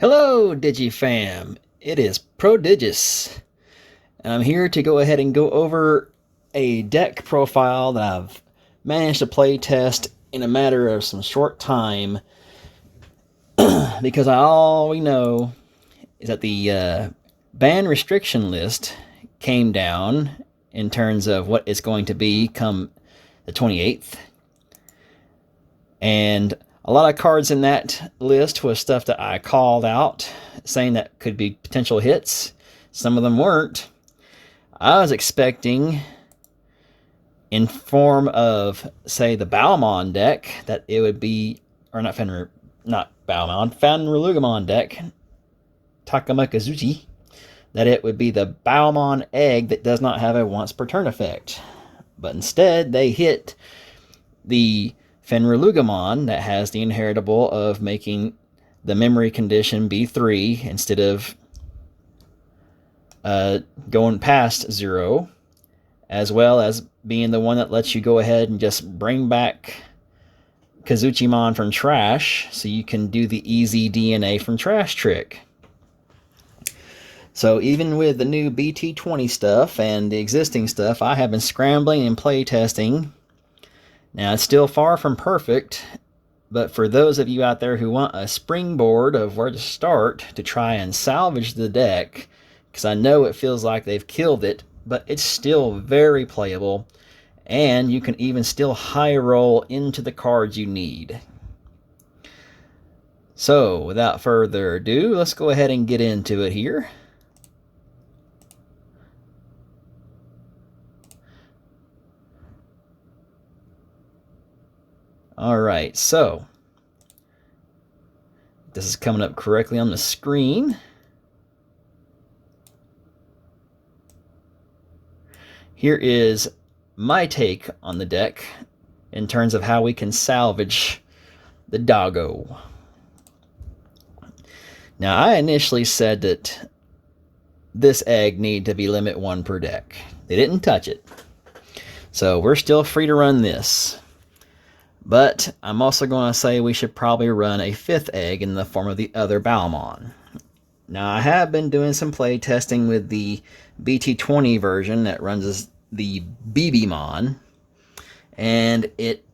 Hello, Digifam. It is Prodigious, and I'm here to go ahead and go over a deck profile that I've managed to play test in a matter of some short time because all we know is that the ban restriction list came down in terms of what it's going to be come the 28th, and a lot of cards in that list was stuff that I called out, saying that could be potential hits. Some of them weren't. I was expecting, in form of, say, the Balmon deck, that it would be, or not Fenriloogamon deck, Takimikazuchi, that it would be the Balmon egg that does not have a once per turn effect. But instead, they hit the Fenriloogamon that has the inheritable of making the memory condition be 3 instead of going past 0, as well as being the one that lets you go ahead and just bring back Kazuchimon from trash so you can do the easy DNA from trash trick. So even with the new BT20 stuff and the existing stuff, I have been scrambling and play testing. Now, it's still far from perfect, but for those of you out there who want a springboard of where to start to try and salvage the deck, because I know it feels like they've killed it, but it's still very playable, and you can even still high roll into the cards you need. So, without further ado, let's go ahead and get into it here. Alright, so this is coming up correctly on the screen. Here is my take on the deck in terms of how we can salvage the doggo. Now, I initially said that this egg needed to be limit 1 per deck. They didn't touch it. So we're still free to run this. But I'm also going to say we should probably run a 5th egg in the form of the other Balmon. Now, I have been doing some play testing with the BT20 version that runs the BBmon, and it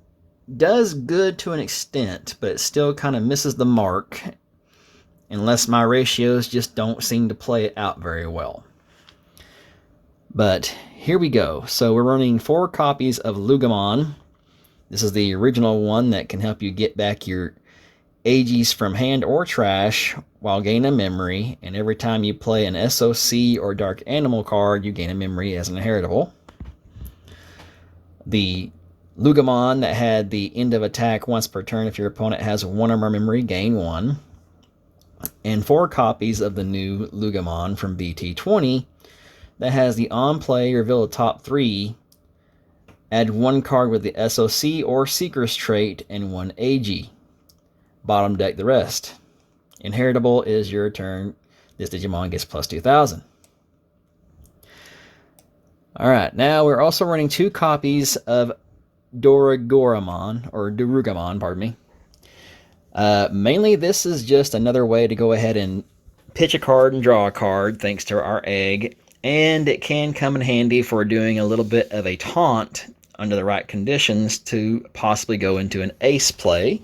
does good to an extent, but it still kind of misses the mark unless my ratios just don't seem to play it out very well. But here we go. So we're running 4 copies of Loogamon. This is the original one that can help you get back your AGs from hand or trash while gaining a memory, and every time you play an SOC or Dark Animal card, you gain a memory as an inheritable. The Loogamon that had the end of attack once per turn if your opponent has 1 or more memory, gain 1. And 4 copies of the new Loogamon from BT20 that has the on play reveal the top 3. Add 1 card with the SOC or Seeker's trait and 1 AG. Bottom deck the rest. Inheritable is your turn. This Digimon gets plus 2,000. Alright, now we're also running 2 copies of Dorugamon, pardon me. Mainly this is just another way to go ahead and pitch a card and draw a card thanks to our egg. And it can come in handy for doing a little bit of a taunt under the right conditions to possibly go into an ace play.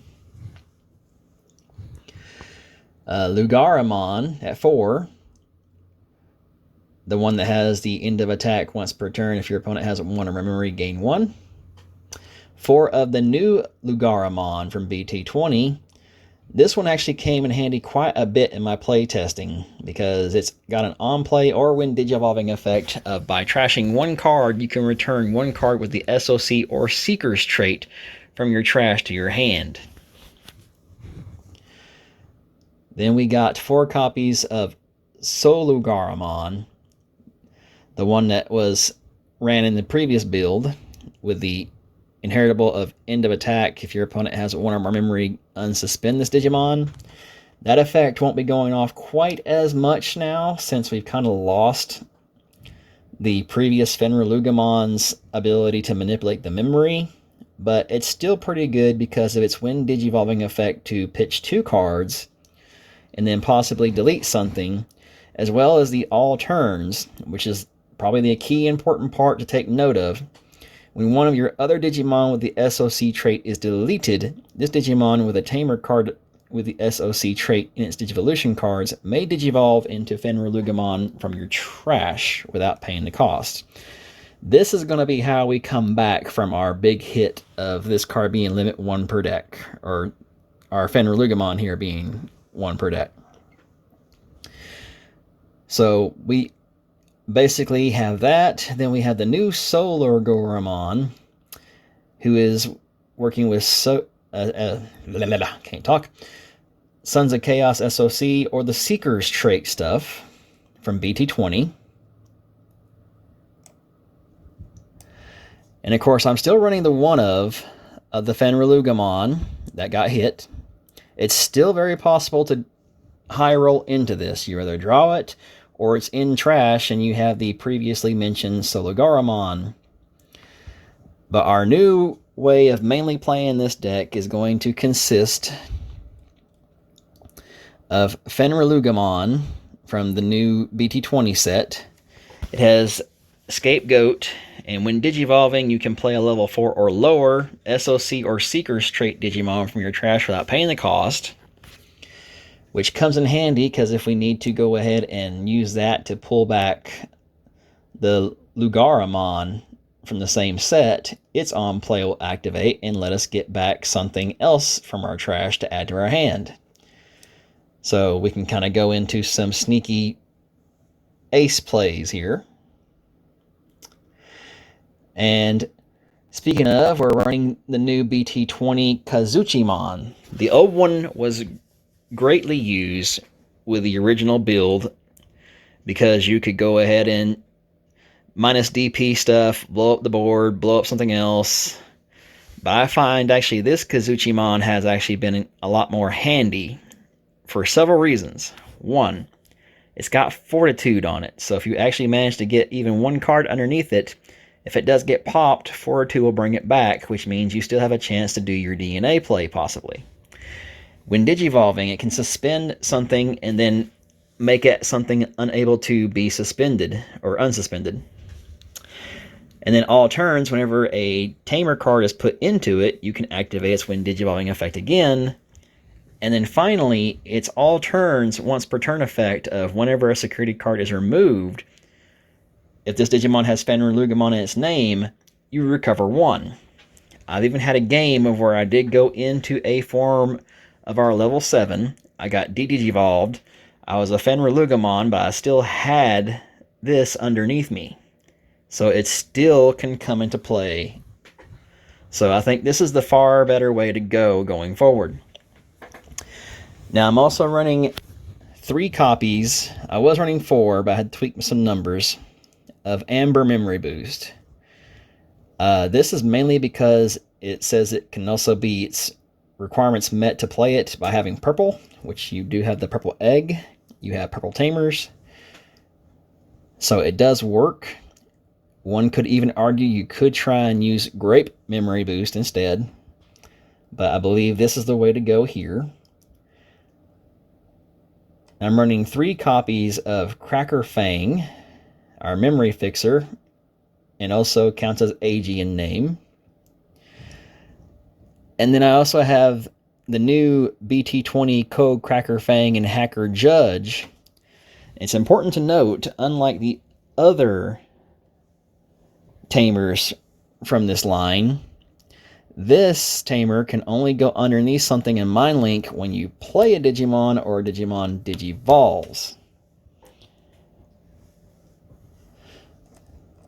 Lugaramon at 4. The one that has the end of attack once per turn. If your opponent has 1 or memory, gain 1. 4 of the new Lugaramon from BT20. This one actually came in handy quite a bit in my play testing because it's got an on-play or when digivolving effect of by trashing 1 card, you can return 1 card with the SOC or Seeker's trait from your trash to your hand. Then we got 4 copies of Solugaramon, the one that ran in the previous build with the inheritable of end of attack. If your opponent has 1 or more memory, unsuspend this Digimon. That effect won't be going off quite as much now since we've kind of lost the previous Fenriloogamon's ability to manipulate the memory, but it's still pretty good because of its when digivolving effect to pitch 2 cards and then possibly delete something, as well as the all turns, which is probably the key important part to take note of. When one of your other Digimon with the SOC trait is deleted, this Digimon with a Tamer card with the SOC trait in its Digivolution cards may Digivolve into Fenriloogamon from your trash without paying the cost. This is going to be how we come back from our big hit of this card being limit 1 per deck, or our Fenriloogamon here being 1 per deck. So we basically have that. Then we have the new Solar Goramon, who is working with can't talk. Sons of Chaos SOC or the Seeker's trait stuff from BT20. And of course, I'm still running the one of the Fenriloogamon that got hit. It's still very possible to high roll into this. You either draw it or it's in trash and you have the previously mentioned Sologaramon. But our new way of mainly playing this deck is going to consist of Fenriloogamon from the new BT20 set. It has Scapegoat, and when Digivolving, you can play a level 4 or lower SOC or Seeker's trait Digimon from your trash without paying the cost, which comes in handy because if we need to go ahead and use that to pull back the Lugaramon from the same set, its on play will activate and let us get back something else from our trash to add to our hand. So we can kind of go into some sneaky ace plays here. And speaking of, we're running the new BT20 Kazuchimon. The old one was greatly used with the original build because you could go ahead and minus DP stuff, blow up the board, blow up something else. But I find actually this Kazuchimon has actually been a lot more handy for several reasons. One, it's got Fortitude on it, so if you actually manage to get even one card underneath it, if it does get popped, Fortitude will bring it back, which means you still have a chance to do your DNA play, possibly. When Digivolving, it can suspend something and then make it something unable to be suspended or unsuspended. And then all turns, whenever a Tamer card is put into it, you can activate its when Digivolving effect again. And then finally, it's all turns once per turn effect of whenever a security card is removed. If this Digimon has Fenriloogamon in its name, you recover 1. I've even had a game of where I did go into a form of our level 7. I got de-Digivolved. I was a Fenriloogamon, but I still had this underneath me. So it still can come into play. So I think this is the far better way to go going forward. Now I'm also running 3 copies. I was running 4, but I had tweaked some numbers of Amber Memory Boost. This is mainly because it says it can also be its requirements met to play it by having purple, which you do have the purple egg. You have purple Tamers. So it does work. One could even argue you could try and use Grape Memory Boost instead. But I believe this is the way to go here. I'm running 3 copies of Cracker Fang, our memory fixer, and also counts as AG in name. And then I also have the new BT20 Code Cracker Fang and Hacker Judge. It's important to note, unlike the other Tamers from this line, this Tamer can only go underneath something in MindLink when you play a Digimon or a Digimon Digivolves.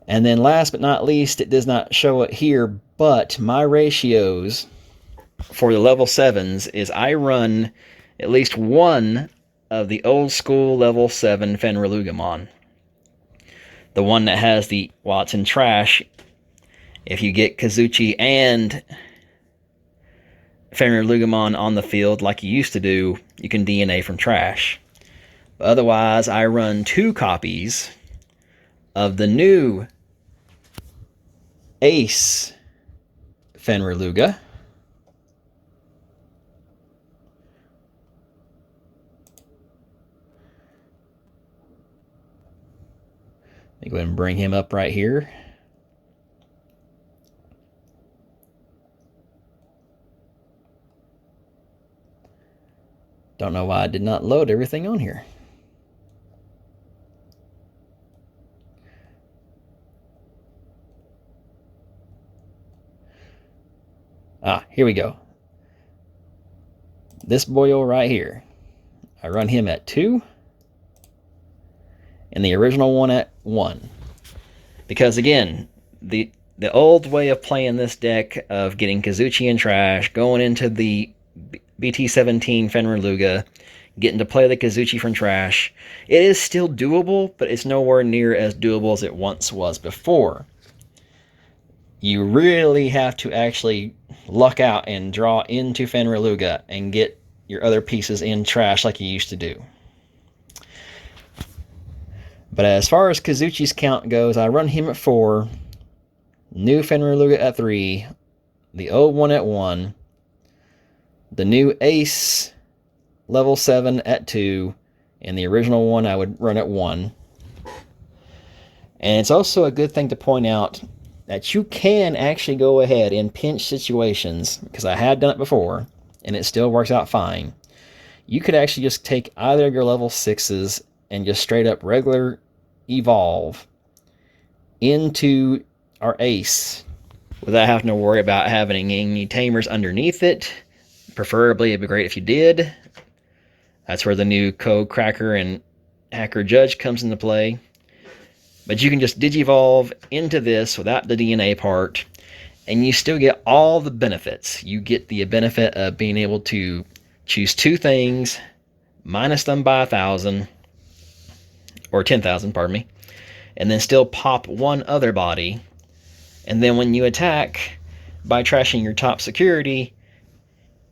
And then last but not least, it does not show it here, but my ratios for the level 7s is I run at least one of the old school level 7 Fenriloogamon. The one that has the, while it's in trash, if you get Kazuchi and Fenriloogamon on the field like you used to do, you can DNA from trash. But otherwise, I run 2 copies of the new Ace Fenrilooga. me go ahead and bring him up right here. Don't know why I did not load everything on here. Here we go. This boyo right here. I run him at 2. And the original one at 1. Because again, the old way of playing this deck of getting Kazuchi in trash, going into the BT17 Fenrilooga, getting to play the Kazuchi from trash, it is still doable, but it's nowhere near as doable as it once was before. You really have to actually luck out and draw into Fenrilooga and get your other pieces in trash like you used to do. But as far as Kazuchi's count goes, I run him at 4, new Fenrilooga at 3, the old one at 1, the new Ace level 7 at 2, and the original one I would run at 1. And it's also a good thing to point out that you can actually go ahead in pinch situations, because I had done it before, and it still works out fine. You could actually just take either of your level 6s and just straight up regular evolve into our Ace without having to worry about having any Tamers underneath it. Preferably, it'd be great if you did. That's where the new Code Cracker and Hacker Judge comes into play. But you can just Digivolve into this without the DNA part, and you still get all the benefits. You get the benefit of being able to choose 2 things, minus them by 1,000, or 10,000, pardon me, and then still pop 1 other body. And then when you attack by trashing your top security,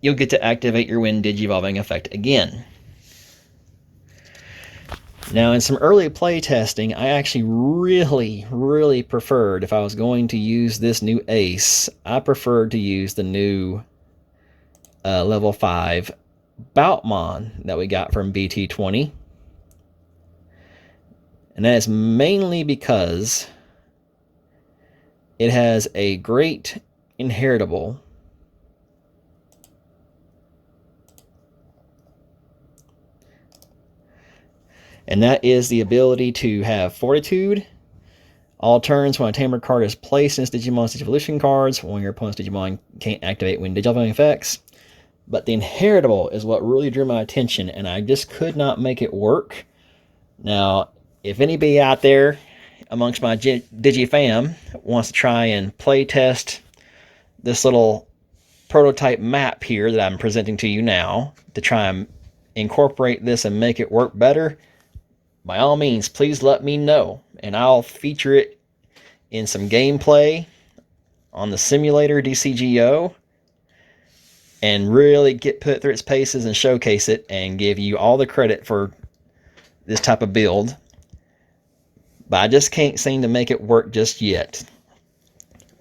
you'll get to activate your Wind Digivolving effect again. Now, in some early play testing, I actually really preferred, if I was going to use this new Ace, I preferred to use the new level 5 Boutmon that we got from BT20. And that is mainly because it has a great inheritable. And that is the ability to have Fortitude. All turns when a Tamer card is placed in its Digimon's Digivolution cards, when your opponent's Digimon can't activate when Digivolving effects. But the inheritable is what really drew my attention, and I just could not make it work. Now, if anybody out there amongst my Digifam wants to try and play test this little prototype map here that I'm presenting to you now, to try and incorporate this and make it work better, by all means, please let me know, and I'll feature it in some gameplay on the simulator DCGO and really get put through its paces and showcase it and give you all the credit for this type of build. But I just can't seem to make it work just yet.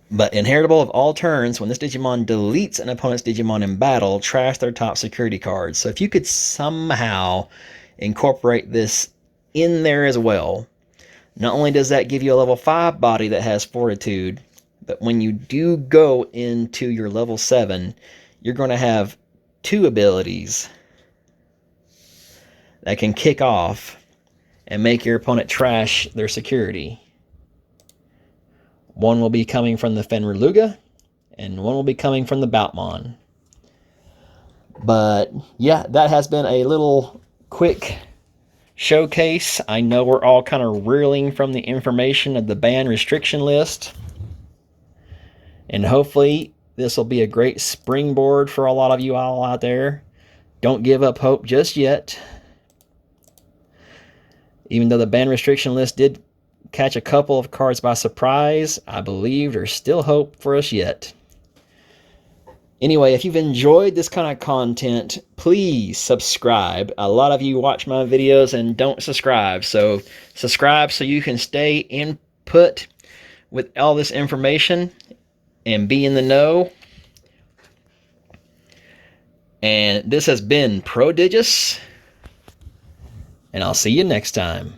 But inheritable of all turns, when this Digimon deletes an opponent's Digimon in battle, trash their top security cards. So if you could somehow incorporate this in there as well, not only does that give you a level 5 body that has Fortitude, but when you do go into your level 7, you're going to have 2 abilities that can kick off and make your opponent trash their security. One will be coming from the Fenrilooga, and one will be coming from the Boutmon. But yeah, that has been a little quick showcase. I know we're all kind of reeling from the information of the ban restriction list, and hopefully this will be a great springboard for a lot of you all out there. Don't give up hope just yet. Even though the ban restriction list did catch a couple of cards by surprise, I believe there's still hope for us yet. Anyway, if you've enjoyed this kind of content, please subscribe. A lot of you watch my videos and don't subscribe, so subscribe so you can stay input with all this information and be in the know. And this has been Prodigious, and I'll see you next time.